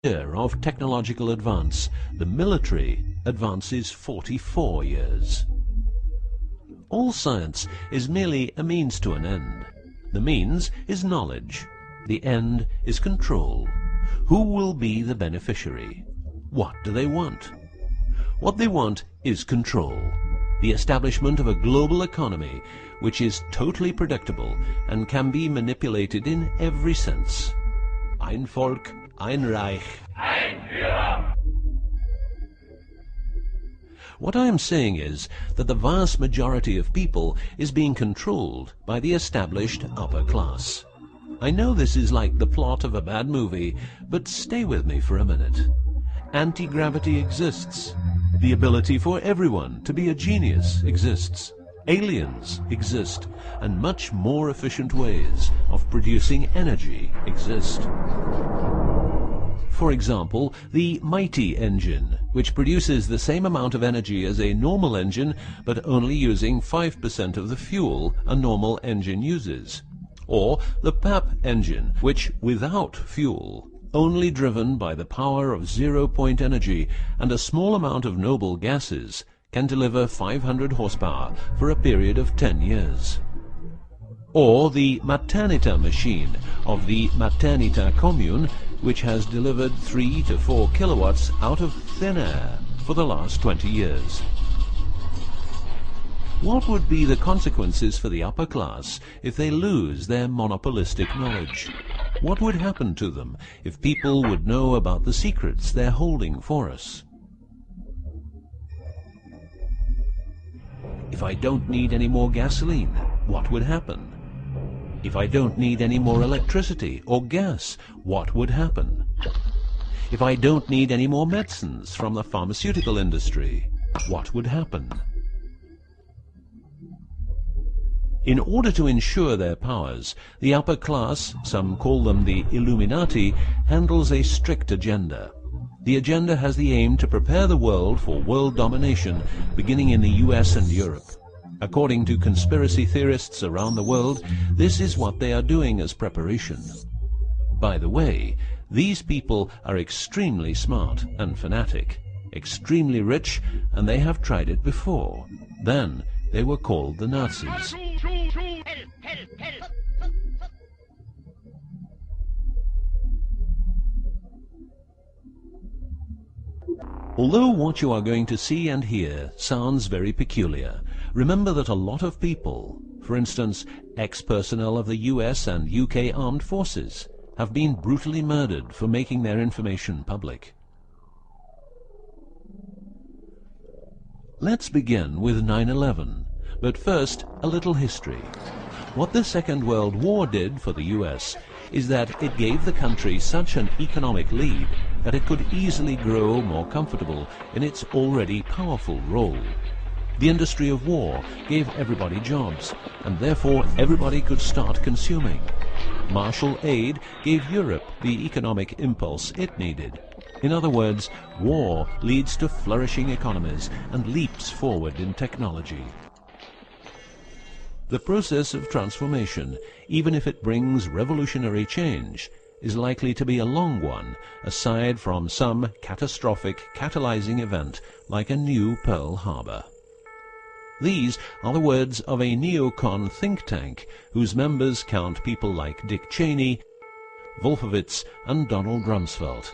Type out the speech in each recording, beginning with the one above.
year of technological advance, the military advances 44 years. All science is merely a means to an end. The means is knowledge. The end is control. Who will be the beneficiary? What do they want? What they want is control. The establishment of a global economy which is totally predictable and can be manipulated in every sense. Ein Volk, ein Reich, ein Führer. What I am saying is that the vast majority of people is being controlled by the established upper class. I know this is like the plot of a bad movie, but stay with me for a minute. Anti-gravity exists. The ability for everyone to be a genius exists. Aliens exist, and much more efficient ways of producing energy exist. For example, the mighty engine, which produces the same amount of energy as a normal engine, but only using 5% of the fuel a normal engine uses. Or the PAP engine, which, without fuel, only driven by the power of zero-point energy and a small amount of noble gases, can deliver 500 horsepower for a period of 10 years. Or the Maternita machine of the Maternita commune, which has delivered 3 to 4 kilowatts out of thin air for the last 20 years. What would be the consequences for the upper class if they lose their monopolistic knowledge? What would happen to them if people would know about the secrets they're holding for us? If I don't need any more gasoline, what would happen? If I don't need any more electricity or gas, what would happen? If I don't need any more medicines from the pharmaceutical industry, what would happen? In order to ensure their powers, the upper class, some call them the Illuminati, handles a strict agenda. The agenda has the aim to prepare the world for world domination, beginning in the US and Europe. According to conspiracy theorists around the world, this is what they are doing as preparation. By the way, these people are extremely smart and fanatic, extremely rich, and they have tried it before. Then they were called the Nazis. Although what you are going to see and hear sounds very peculiar, remember that a lot of people, for instance, ex-personnel of the US and UK armed forces, have been brutally murdered for making their information public. Let's begin with 9/11, but first a little history. What the Second World War did for the US is that it gave the country such an economic lead that it could easily grow more comfortable in its already powerful role. The industry of war gave everybody jobs, and therefore everybody could start consuming. Marshall aid gave Europe the economic impulse it needed. In other words, war leads to flourishing economies and leaps forward in technology. The process of transformation, even if it brings revolutionary change, is likely to be a long one, aside from some catastrophic catalyzing event like a new Pearl Harbor. These are the words of a neocon think tank whose members count people like Dick Cheney, Wolfowitz, and Donald Rumsfeld.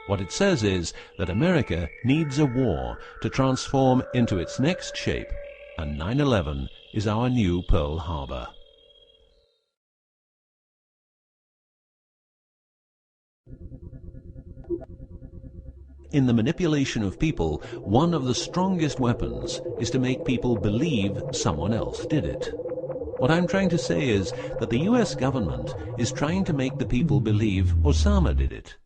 What it says is that America needs a war to transform into its next shape, and 9/11 is our new Pearl Harbor. In the manipulation of people, one of the strongest weapons is to make people believe someone else did it. What I'm trying to say is that the US government is trying to make the people believe Osama did it.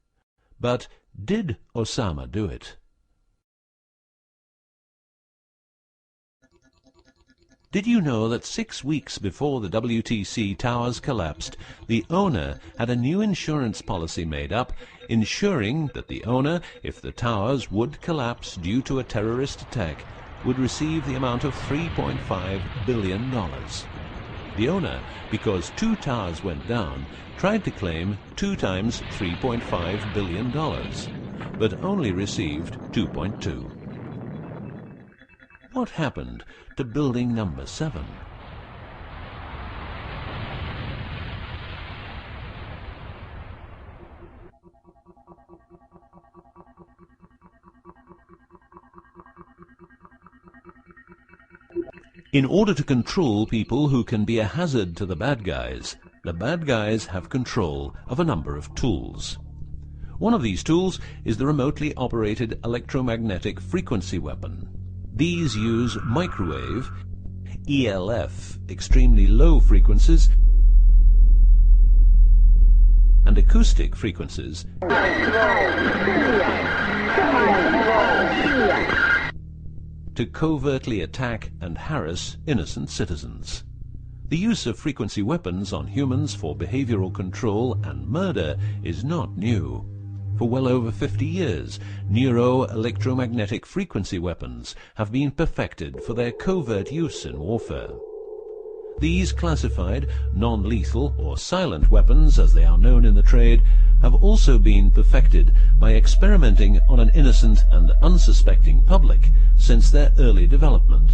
But did Osama do it? Did you know that 6 weeks before the WTC towers collapsed, the owner had a new insurance policy made up, ensuring that the owner, if the towers would collapse due to a terrorist attack, would receive the amount of $3.5 billion. The owner, because 2 towers went down, tried to claim 2 times $3.5 billion, but only received 2.2. What happened to building number 7? In order to control people who can be a hazard to the bad guys have control of a number of tools. One of these tools is the remotely operated electromagnetic frequency weapon. These use microwave, ELF, extremely low frequencies, and acoustic frequencies to covertly attack and harass innocent citizens. The use of frequency weapons on humans for behavioral control and murder is not new. For well over 50 years, neuro-electromagnetic frequency weapons have been perfected for their covert use in warfare. These classified, non-lethal or silent weapons, as they are known in the trade, have also been perfected by experimenting on an innocent and unsuspecting public since their early development.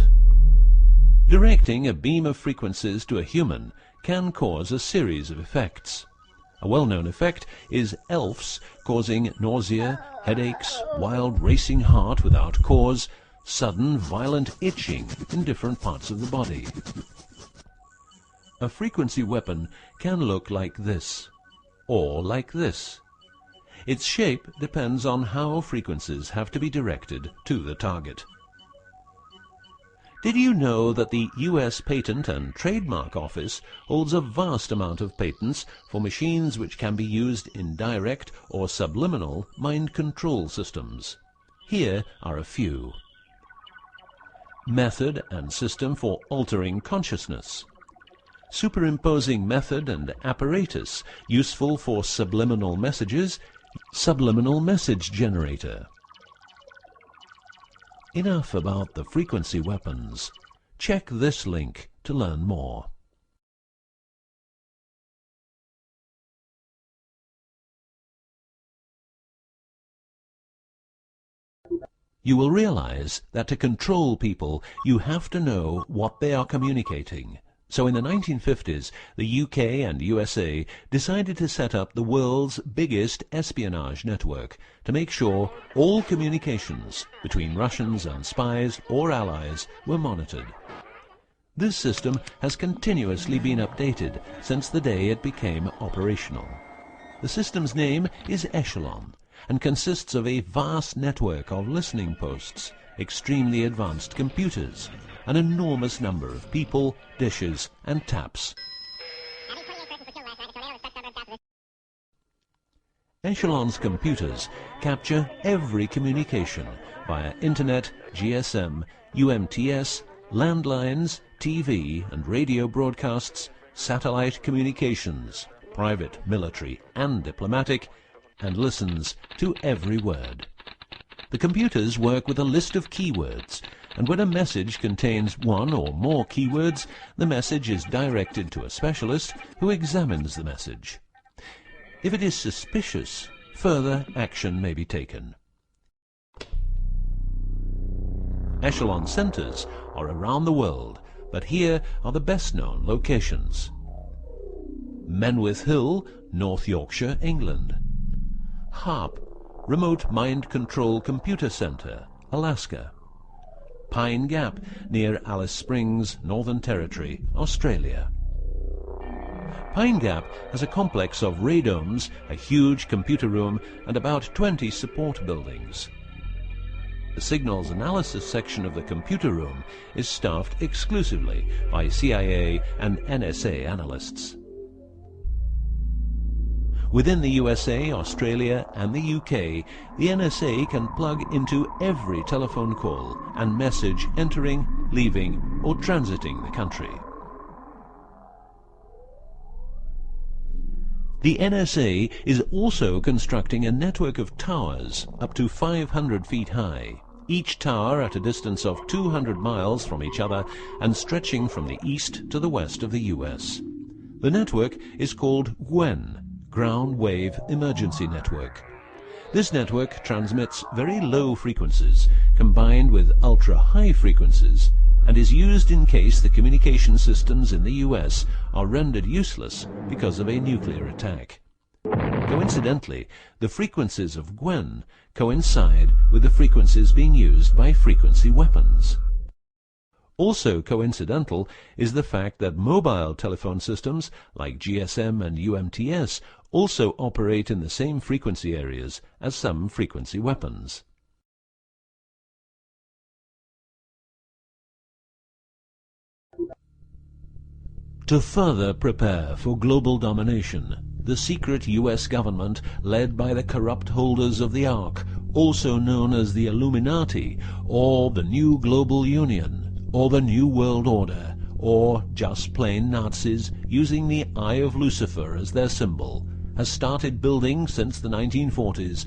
Directing a beam of frequencies to a human can cause a series of effects. A well-known effect is ELFs causing nausea, headaches, wild racing heart without cause, sudden violent itching in different parts of the body. A frequency weapon can look like this, or like this. Its shape depends on how frequencies have to be directed to the target. Did you know that the U.S. Patent and Trademark Office holds a vast amount of patents for machines which can be used in direct or subliminal mind control systems? Here are a few. Method and system for altering consciousness. Superimposing method and apparatus useful for subliminal messages, subliminal message generator. Enough about the frequency weapons. Check this link to learn more. You will realize that to control people, you have to know what they are communicating. So in the 1950s, the UK and USA decided to set up the world's biggest espionage network to make sure all communications between Russians and spies or allies were monitored. This system has continuously been updated since the day it became operational. The system's name is Echelon and consists of a vast network of listening posts, extremely advanced computers, an enormous number of people, dishes, and taps. Echelon's computers capture every communication via Internet, GSM, UMTS, landlines, TV and radio broadcasts, satellite communications, private, military, and diplomatic, and listens to every word. The computers work with a list of keywords, and when a message contains one or more keywords, the message is directed to a specialist who examines the message. If it is suspicious, further action may be taken. Echelon centers are around the world, but here are the best-known locations. Menwith Hill, North Yorkshire, England. HARP, Remote Mind Control Computer Center, Alaska. Pine Gap, near Alice Springs, Northern Territory, Australia. Pine Gap has a complex of radomes, a huge computer room, and about 20 support buildings. The signals analysis section of the computer room is staffed exclusively by CIA and NSA analysts. Within the USA, Australia, and the UK, the NSA can plug into every telephone call and message entering, leaving, or transiting the country. The NSA is also constructing a network of towers up to 500 feet high, each tower at a distance of 200 miles from each other and stretching from the east to the west of the US. The network is called GWEN, Ground Wave Emergency Network. This network transmits very low frequencies combined with ultra-high frequencies and is used in case the communication systems in the US are rendered useless because of a nuclear attack. Coincidentally, the frequencies of GWEN coincide with the frequencies being used by frequency weapons. Also coincidental is the fact that mobile telephone systems like GSM and UMTS also operate in the same frequency areas as some frequency weapons. To further prepare for global domination, the secret US government, led by the corrupt holders of the Ark, also known as the Illuminati, or the New Global Union, or the New World Order, or just plain Nazis using the Eye of Lucifer as their symbol, has started building since the 1940s